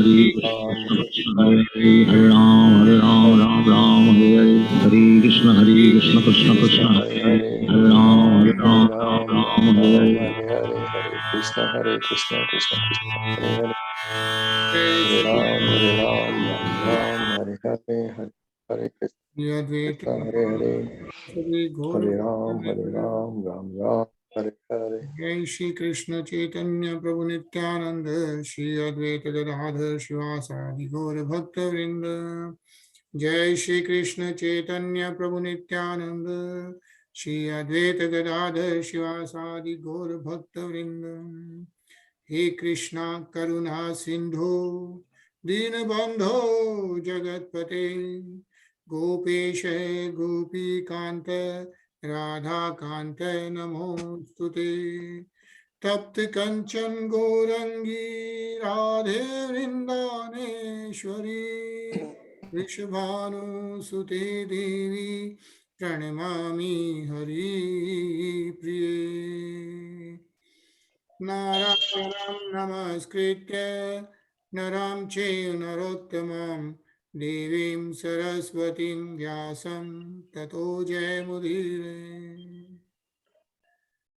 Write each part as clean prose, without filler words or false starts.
Krishna Krishna Hare Hare, Hare Ram Hare Hare, Hare Krishna Krishna Hare Hare, Hare Ram Hare Hare, Hare Krishna Hare Hare, Hare Ram Ram Hare Hare. जय श्री कृष्ण चैतन्य प्रभु नित्यानंद श्री अद्वैत गदाधर शिवासादि गौर भक्त वृंद। जय श्री कृष्ण चैतन्य प्रभु नित्यानंद श्री अद्वैत गदाधर शिवासादि गौर भक्त वृंद। हे कृष्णा करुणा सिंधु दीनबंधो जगतपते गोपेश गोपी कांत राधा कांत नमोस्तुते। तप्त कंचन गौरंगी राधे वृंदावनेश्वरी वृषभानुसुते देवी प्रणमामि हरि प्रिये। नारायणं नमस्कृत्य नरं चैव नरोत्तमं देवीं सरस्वतीं व्यासं ततो जयमुदीरये।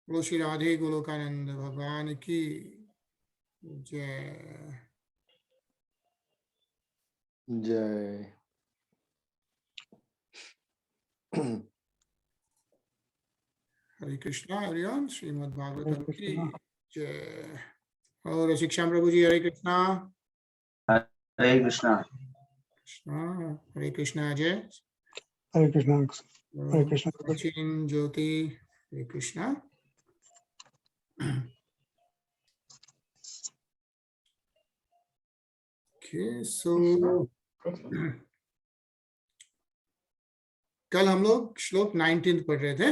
बोलो श्री राधे गोलोकानंद भगवान की जय। जय। हरे कृष्णा एवरीवन, श्रीमद् भागवतम की जय। और शिक्षा प्रभु जी हरे कृष्णा। हरे कृष्णा। हरे कृष्णा अजय। हरे कृष्णा। हरे कृष्णा। सचिन ज्योति हरे कृष्णा। Okay, so कल हम लोग श्लोक 19 पढ़ रहे थे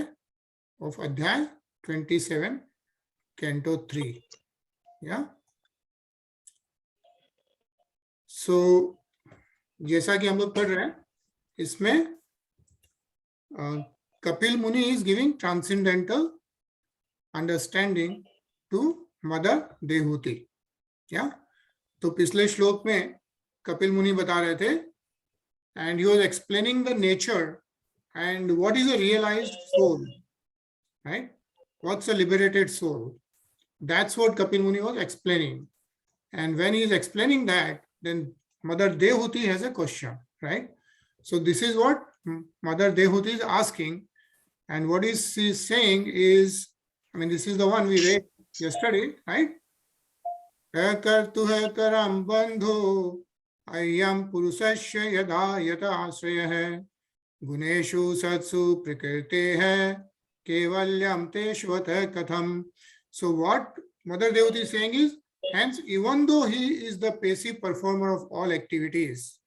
ऑफ अध्याय 27 कैंटो 3 या सो जैसा कि हम लोग पढ़ रहे हैं इसमें Kapil Muni is giving transcendental understanding to mother Dehuti. या तो पिछले श्लोक में कपिल मुनि बता रहे थे and he was explaining the nature and what is a realized soul, right? What's a liberated soul? That's what Kapil Muni was explaining. And when he is explaining that, then Mother Dehuti has a question, right? So this is what Mother Dehuti is asking, and what is she saying is, I mean, this is the one we read yesterday, right? Kartuha karam bandhu ayyam purusasya yada yata asraya hai गुणेषु सत्सु प्रकृते है केवल्यम तेष्वत कथम. So what Mother Devati is saying is, hence even though he is the passive performer of all activities,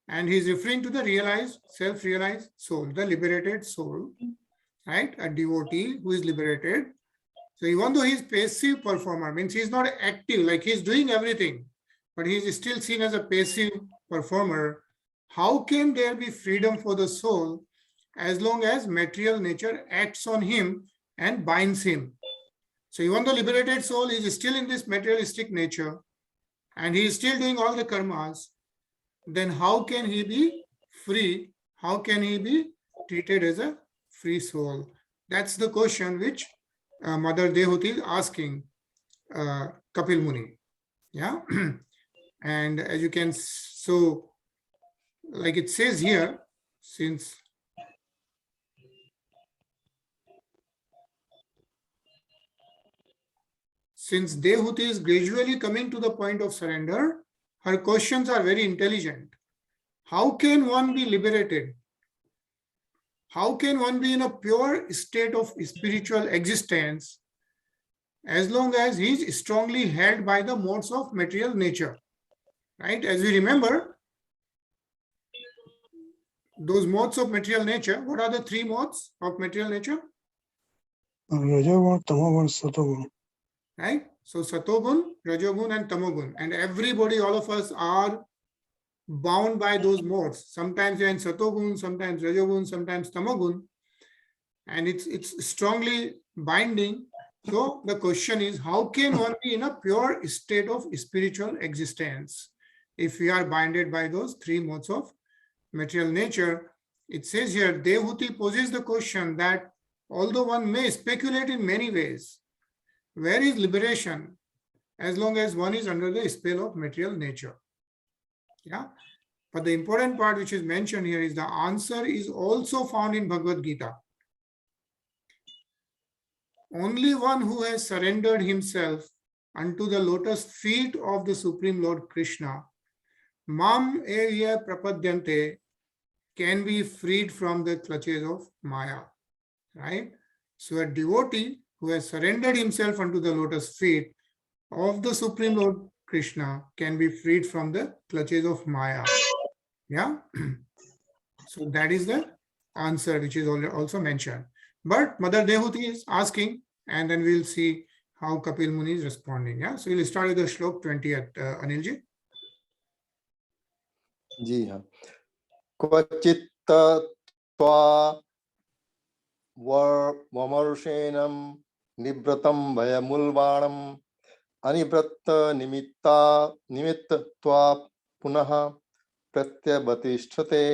and he is referring to the realized, self-realized soul, the liberated soul, right? A devotee who is liberated. So even though he is passive performer, means he is not active, like he is doing everything, but he is still seen as a passive performer. How can there be freedom for the soul as long as material nature acts on him and binds him? So even though liberated soul is still in this materialistic nature and he is still doing all the karmas, then how can he be free? How can he be treated as a free soul? That's the question which Mother Dehuti is asking Kapil Muni. Yeah. And as you can, so like it says here, since Dehuti is gradually coming to the point of surrender, her questions are very intelligent. How can one be liberated? How can one be in a pure state of spiritual existence as long as he is strongly held by the modes of material nature? Right? As we remember, those modes of material nature, what are the three modes of material nature? Rajogun, Tamogun, Satogun. Right? So Satogun, Rajogun and Tamogun. And everybody, all of us are bound by those modes. Sometimes you're in Satogun, sometimes Rajogun, sometimes Tamogun. And it's strongly binding. So the question is, how can one be in a pure state of spiritual existence? if we are binded by those three modes of material nature. It says here, Dehuti poses the question that although one may speculate in many ways, where is liberation as long as one is under the spell of material nature? Yeah. But the important part which is mentioned here is the answer is also found in Bhagavad Gita. Only one who has surrendered himself unto the lotus feet of the Supreme Lord Krishna, Mam Evya Prapadyante, can be freed from the clutches of Maya. Right? So a devotee who has surrendered himself unto the lotus feet of the Supreme Lord Krishna can be freed from the clutches of Maya. Yeah. So that is the answer which is also mentioned. But Mother Dehuti is asking, and then we'll see how Kapil Muni is responding. Yeah. So we'll start with the shlok 20th, Anilji. जी हाँ क्वचित् त्वा वमर्षेणं निवृतं भयमुल्बाणम् अनिवृत्त निमित्त्वा पुनः प्रत्यवतिष्ठते.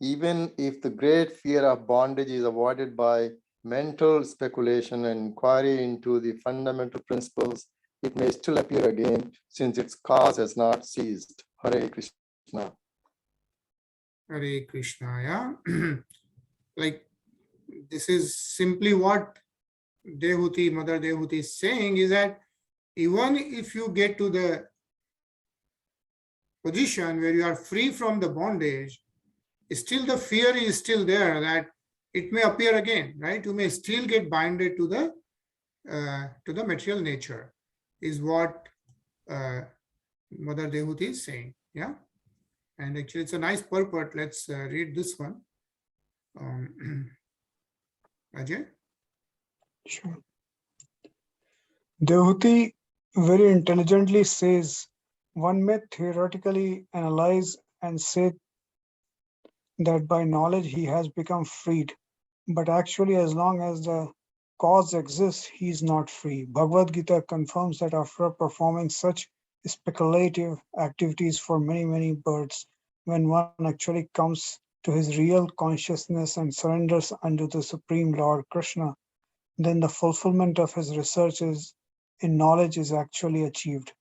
Even if the great fear of bondage is avoided by mental speculation and inquiry into the fundamental principles, it may still appear again since its cause has not ceased. Hare Krishna. Hare Krishna. Yeah. Like this is simply what Dehuti, Mother Dehuti is saying is that even if you get to the position where you are free from the bondage, still the fear is still there that it may appear again, right? You may still get binded to the material nature, is what Mother Dehuti is saying. Yeah, and actually it's a nice purport. Let's read this one. Ajay. Sure. Dehuti very intelligently says one may theoretically analyze and say that by knowledge he has become freed, but actually as long as the cause exists, he is not free. Bhagavad Gita confirms that after performing such speculative activities for many births, when one actually comes to his real consciousness and surrenders unto the Supreme Lord Krishna, then the fulfillment of his researches in knowledge is actually achieved.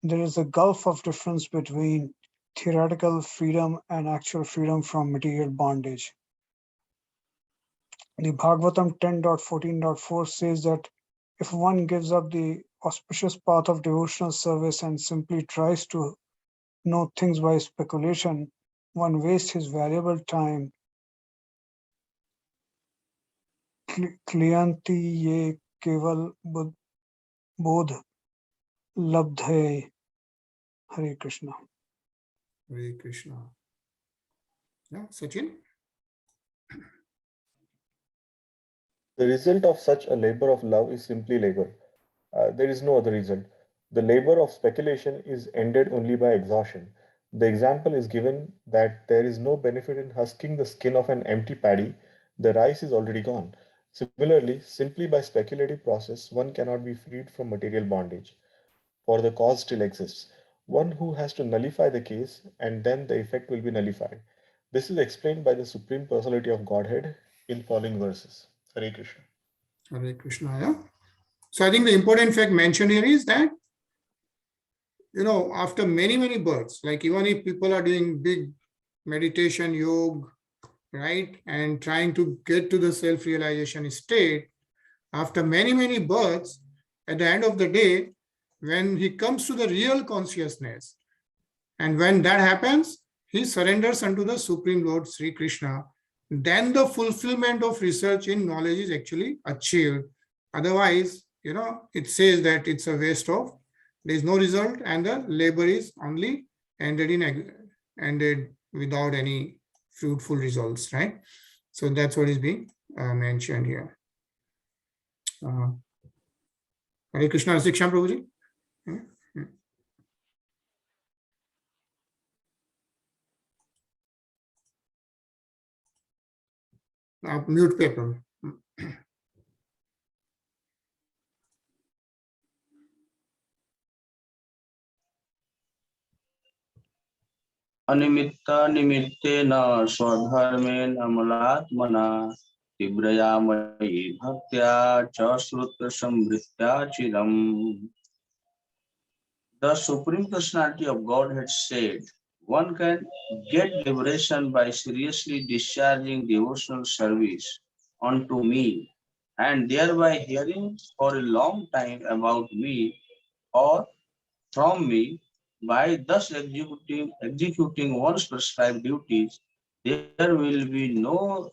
There is a gulf of difference between theoretical freedom and actual freedom from material bondage. The Bhagavatam 10.14.4 says that if one gives up the auspicious path of devotional service and simply tries to know things by speculation, one wastes his valuable time. Kliyanti ye keval bodh labdhe. Hare Krishna. Hare Krishna. Yeah, Sachin. The result of such a labor of love is simply labor. There is no other result. The labor of speculation is ended only by exhaustion. The example is given that there is no benefit in husking the skin of an empty paddy. The rice is already gone. Similarly, simply by speculative process, one cannot be freed from material bondage, for the cause still exists. One who has to nullify the case, and then the effect will be nullified. This is explained by the Supreme Personality of Godhead in following verses. Hare Krishna. Hare Krishna. Yeah. So I think the important fact mentioned here is that, after many births, like even if people are doing big meditation, yoga, right, and trying to get to the self-realization state, after many births, at the end of the day, when he comes to the real consciousness, and when that happens, he surrenders unto the Supreme Lord Sri Krishna, then the fulfillment of research in knowledge is actually achieved. Otherwise, it says that it's a waste of, there is no result, and the labor is only ended without any fruitful results, right? So that's what is being mentioned here. Hare Krishna, Siksham Prabhuji. आप mute पे करो. अनिमित्त निमित्तेन स्वधर्मेण अमलात्मना तीव्रया मयि भक्त्या च श्रुत संवृत्त्या चिरम्. The Supreme Personality of Godhead said, one can get liberation by seriously discharging devotional service unto me and thereby hearing for a long time about me or from me. By thus executing one's prescribed duties, there will be no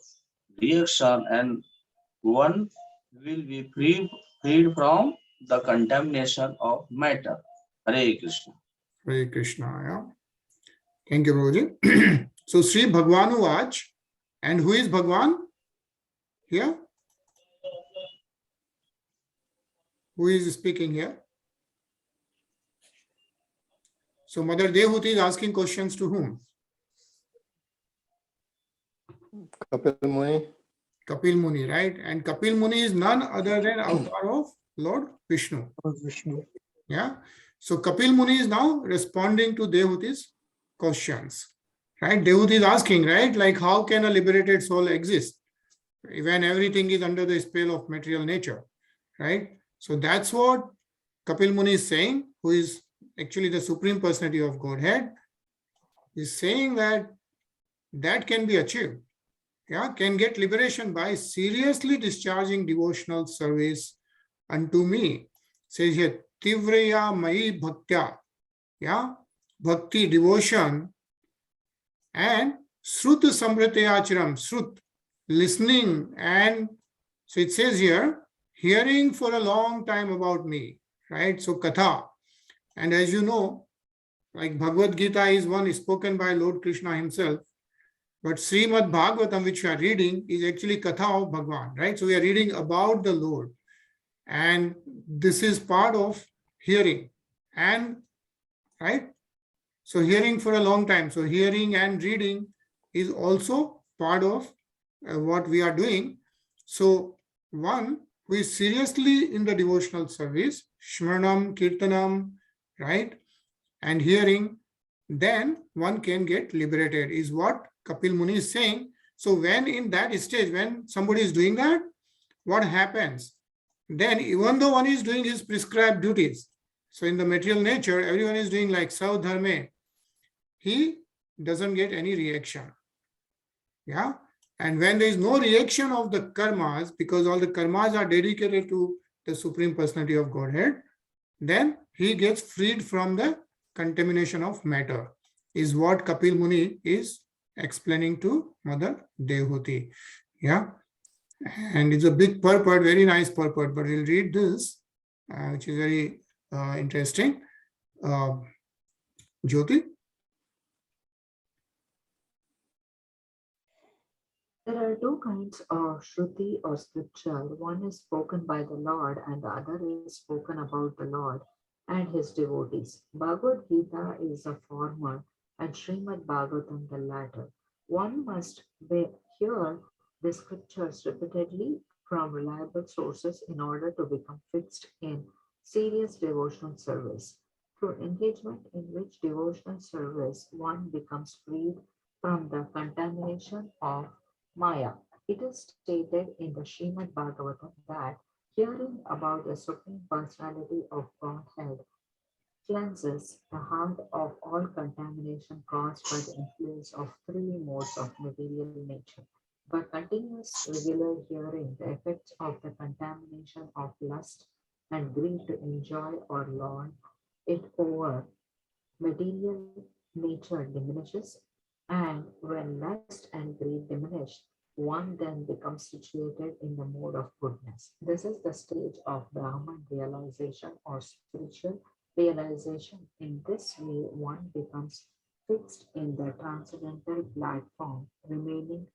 reaction and one will be freed from the contamination of matter. Hare Krishna. Hare Krishna. Yeah. Thank you, Prabhuji. So Sri Bhagwan Vach, and who is Bhagwan here? Who is speaking here? So Mother Dehuti is asking questions to whom? Kapil Muni. Kapil Muni, right? And Kapil Muni is none other than avatar of Lord Vishnu. Lord Vishnu. Yeah. So Kapil Muni is now responding to Devuti's questions. Right? Dehuti is asking, right? Like, how can a liberated soul exist when everything is under the spell of material nature? Right? So that's what Kapil Muni is saying, who is actually the Supreme Personality of Godhead, is saying that that can be achieved. Yeah, can get liberation by seriously discharging devotional service unto me. Says here, Tivraya Mai Bhaktya. Yeah, bhakti, devotion, and Srut Samritya Acharam, Srut, listening, and so it says here, hearing for a long time about me, right? So Katha. And as you know, like Bhagavad Gita is one spoken by Lord Krishna himself. But Srimad Bhagavatam, which we are reading, is actually Katha of Bhagwan, right? So we are reading about the Lord. And this is part of hearing. And, right? So hearing for a long time. So hearing and reading is also part of what we are doing. So one who is seriously in the devotional service, Shmaranam, Kirtanam, right? And hearing, then one can get liberated, is what Kapil Muni is saying. So when in that stage, when somebody is doing that, what happens? Then even though one is doing his prescribed duties, so in the material nature, everyone is doing like Sav Dharme, he doesn't get any reaction. Yeah. And when there is no reaction of the karmas, because all the karmas are dedicated to the Supreme Personality of Godhead, then he gets freed from the contamination of matter, is what Kapil Muni is explaining to Mother Dehuti. Yeah. And it's a big purport, very nice purport, but we'll read this, which is very interesting. Jyoti? There are two kinds of Shruti or scripture. One is spoken by the Lord and the other is spoken about the Lord and his devotees. Bhagavad Gita is the former and Srimad Bhagavatam the latter. One must hear the scriptures repeatedly from reliable sources in order to become fixed in serious devotional service. Through engagement in which devotional service one becomes freed from the contamination of Maya. It is stated in the Srimad Bhagavatam that hearing about the Supreme Personality of Godhead cleanses the heart of all contamination caused by the influence of three modes of material nature. By continuous regular hearing, the effects of the contamination of lust and greed to enjoy or lord it over material nature diminishes, and when lust and greed diminish, one then becomes situated in the mode of goodness. This is the stage of Brahman realization or spiritual realization. In this way, one becomes fixed in the transcendental platform. Remaining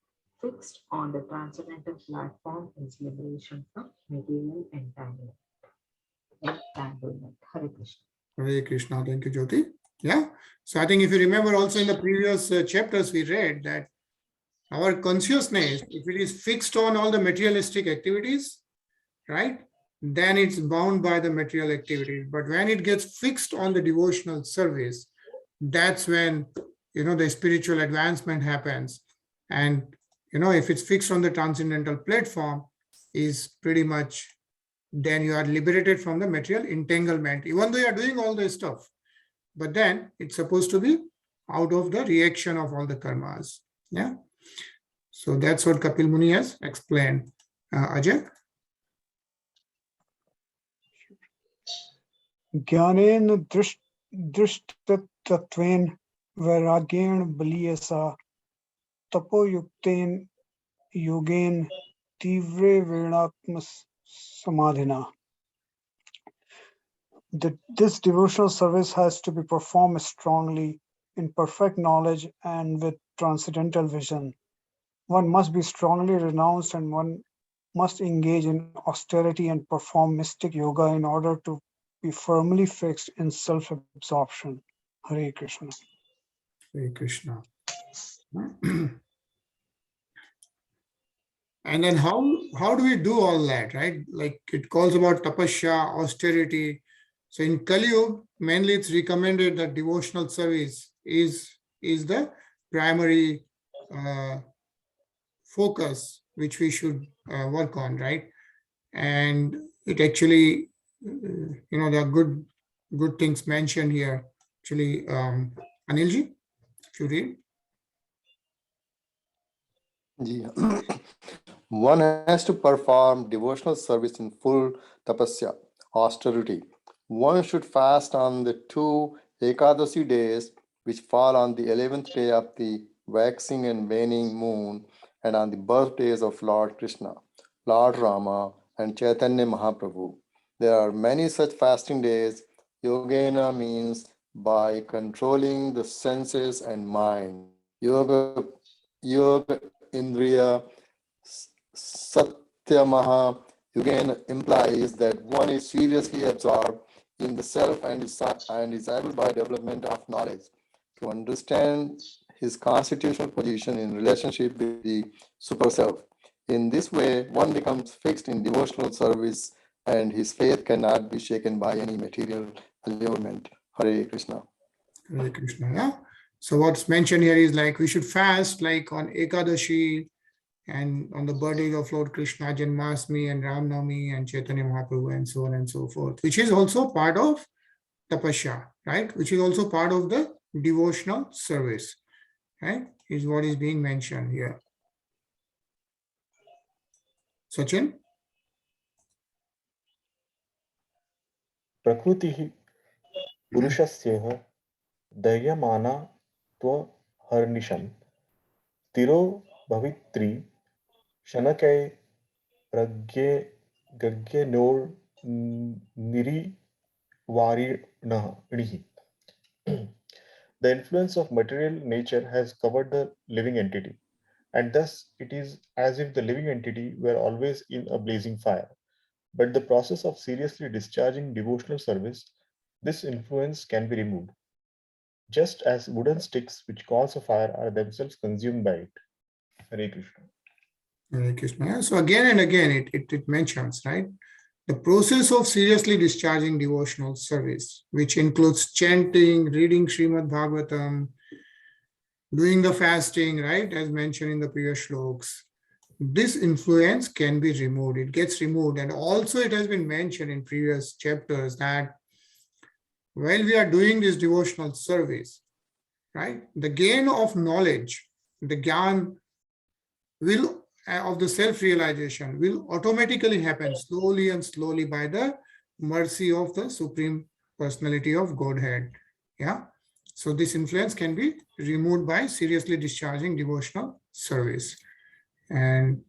fixed on the transcendental platform is liberation from material entanglement. Hare Krishna. Hare Krishna. Thank you, Jyoti. Yeah. So I think if you remember also in the previous chapters, we read that our consciousness, if it is fixed on all the materialistic activities, right, then it's bound by the material activities. But when it gets fixed on the devotional service, that's when the spiritual advancement happens. And, if it's fixed on the transcendental platform, is pretty much, then you are liberated from the material entanglement, even though you are doing all this stuff. But then it's supposed to be out of the reaction of all the karmas. Yeah. So that's what Kapil Muni has explained. Ajay? Jnanen drishtatven vairagyen baliyasa tapoyukten yogen tivre vedanatmas samadhina. This devotional service has to be performed strongly in perfect knowledge and with transcendental vision. One must be strongly renounced and one must engage in austerity and perform mystic yoga in order to be firmly fixed in self-absorption. Hare Krishna. Hare Krishna. And then how do we do all that, right? Like it calls about tapasya, austerity. So in Kali Yuga, mainly it's recommended that devotional service is the primary focus which we should work on, right? And it actually, there are good things mentioned here. Actually, Anilji, if you read. Yeah. One has to perform devotional service in full tapasya, austerity. One should fast on the 2 Ekadashi days, which fall on the 11th day of the waxing and waning moon, and on the birthdays of Lord Krishna, Lord Rama, and Chaitanya Mahaprabhu. There are many such fasting days. Yogena means by controlling the senses and mind. Yoga Indriya Satyamaha Yugena implies that one is seriously absorbed in the self and is able by development of knowledge to understand his constitutional position in relationship with the super self. In this way, one becomes fixed in devotional service and his faith cannot be shaken by any material allurement. Hare Krishna. Hare Krishna, yeah. So what's mentioned here is like we should fast like on Ekadashi and on the birthday of Lord Krishna, Janmashtami and Ram Navami and Chaitanya Mahaprabhu and so on and so forth, which is also part of tapasya, right? Which is also part of the devotional service, right? Is what is being mentioned here. Sachin? प्रकृतिः पुरुषस्येह दह्यमाना त्वहर्निशं तिरो भवित्री शनकैरज्ञे गज्ञेनोर्निरिवारिणः. The influence of material nature has covered the living entity, and thus it is as if the living entity were always in a blazing fire. But the process of seriously discharging devotional service, this influence can be removed, just as wooden sticks which cause a fire are themselves consumed by it. Hare Krishna. Hare Krishna. So again and again it mentions, right? The process of seriously discharging devotional service, which includes chanting, reading Srimad Bhagavatam, doing the fasting, right? As mentioned in the previous shlokas. This influence can be removed. It gets removed. And also it has been mentioned in previous chapters that while we are doing this devotional service, right? The gain of knowledge, the gyan will of the self-realization will automatically happen slowly and slowly by the mercy of the Supreme Personality of Godhead. Yeah. So this influence can be removed by seriously discharging devotional service. And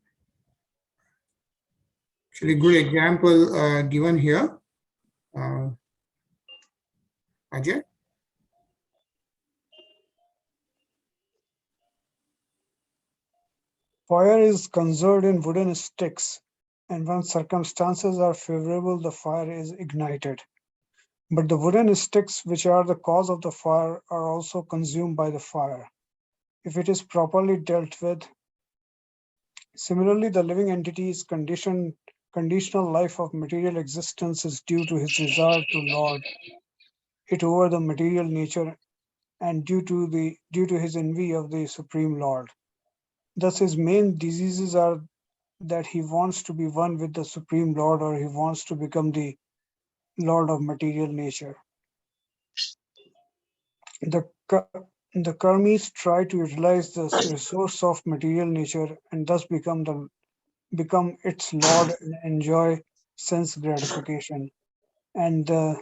actually good example given here. Ajay? Fire is conserved in wooden sticks, and when circumstances are favorable, the fire is ignited. But the wooden sticks, which are the cause of the fire, are also consumed by the fire, if it is properly dealt with. Similarly, the living entity's conditional life of material existence is due to his desire to lord it over the material nature and due to his envy of the Supreme Lord. Thus his main diseases are that he wants to be one with the Supreme Lord, or he wants to become the Lord of material nature. The karmis try to utilize the resource of material nature and thus become its lord and enjoy sense gratification. And the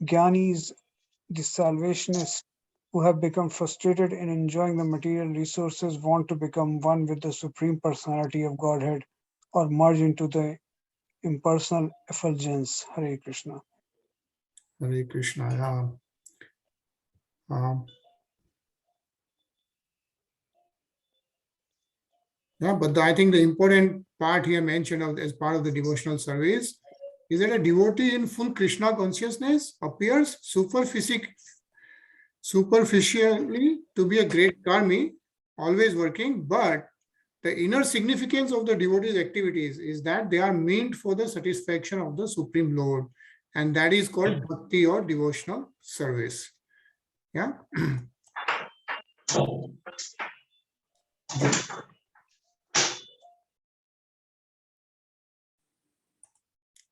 jnanis, the salvationists who have become frustrated in enjoying the material resources, want to become one with the Supreme Personality of Godhead or merge into the impersonal effulgence. Hare Krishna. Hare Krishna. Yeah. But I think the important part here mentioned as part of the devotional service is that a devotee in full Krishna consciousness appears superficially to be a great karmi, always working, but the inner significance of the devotee's activities is that they are meant for the satisfaction of the Supreme Lord, and that is called bhakti or devotional service. Yeah.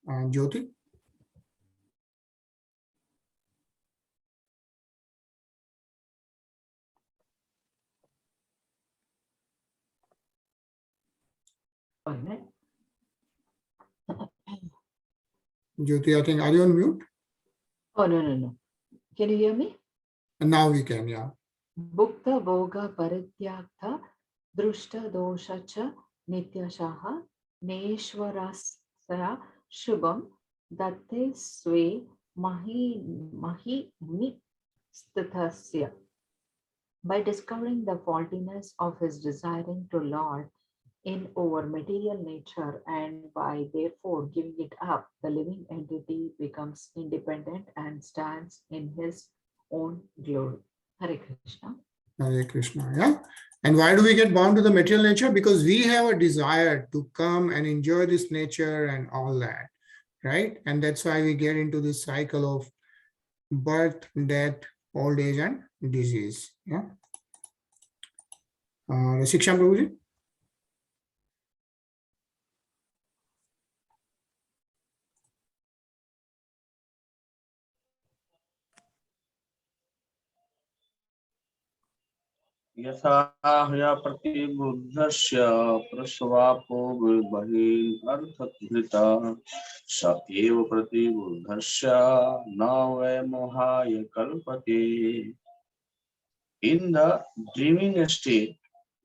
Jyoti? Jyoti, I think, are you on mute? Oh, no. Can you hear me? And now we can, yeah. Bhukta Bhoga Parityakta Drushta Dosha Cha Nityashaha Neshwarasya Shubham Datte Swe Mahi Stithasya. By discovering the faultiness of his desiring to lord in over material nature and by therefore giving it up, the living entity becomes independent and stands in his own glory. Hare Krishna. Hare Krishna, yeah. And why do we get bound to the material nature? Because we have a desire to come and enjoy this nature and all that, right? And that's why we get into this cycle of birth, death, old age, and disease. Yeah. Shikshan Prabhuji? यथा ह्य प्रतिबुद्धस्य प्रस्वापो बहिरर्थकृतः स एव प्रतिबुद्धस्य न वै मोहाय कल्पते. In the dreaming state,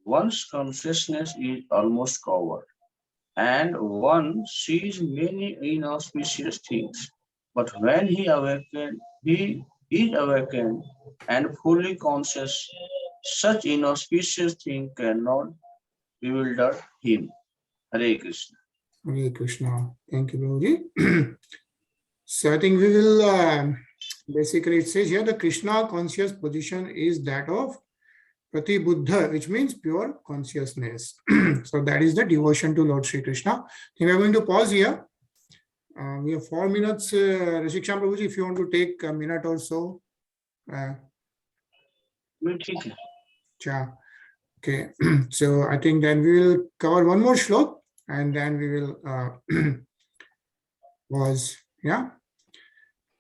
one's consciousness is almost covered, and one sees many inauspicious things. But when he is awakened and fully conscious, such inauspicious thing cannot bewilder him. Hare Krishna. Hare Krishna. Thank you, Prabhuji. So I think we will, basically it says here the Krishna conscious position is that of Pratibuddha, which means pure consciousness. So that is the devotion to Lord Sri Krishna. We are going to pause here. We have 4 minutes. Rashiksham Prabhuji, if you want to take a minute or so. Okay. So I think then we will cover one more shlok and then we will pause. Yeah.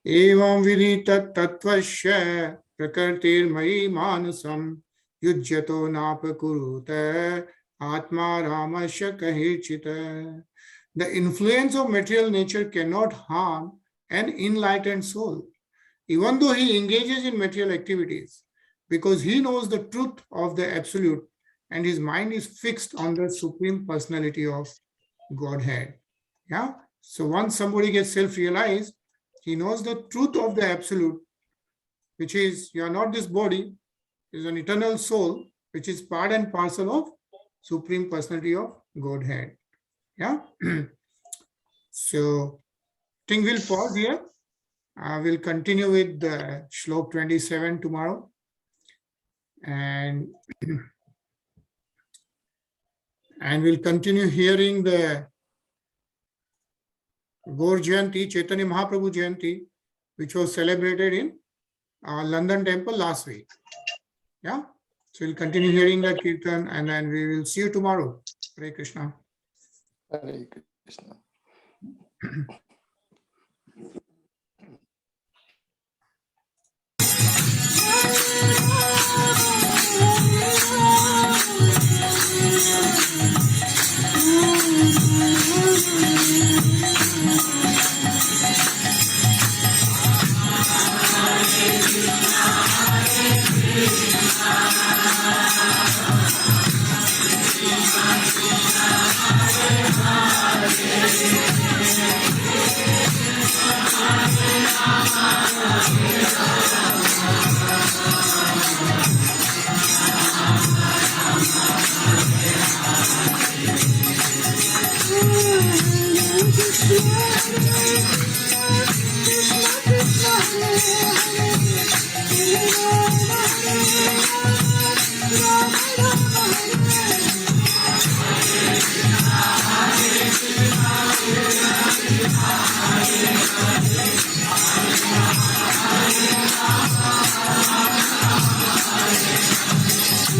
Evam vidita tattvasya prakartir mayi manasam yujyato napakurute atma ramasya kahirchita. The influence of material nature cannot harm an enlightened soul, even though he engages in material activities, because he knows the truth of the absolute and his mind is fixed on the Supreme Personality of Godhead. Yeah. So once somebody gets self-realized, he knows the truth of the absolute, which is you are not this body, is an eternal soul, which is part and parcel of Supreme Personality of Godhead. Yeah. So I think we'll pause here. We'll continue with the shlok 27 tomorrow. And we'll continue hearing the Gaur Jayanti, Chaitanya Mahaprabhu Jayanti, which was celebrated in London temple last week. Yeah. So we'll continue hearing the Kirtan and then we will see you tomorrow. Hare Krishna. Hare Krishna.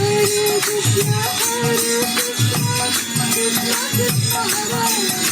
Hare Krishna, Krishna Krishna, Hare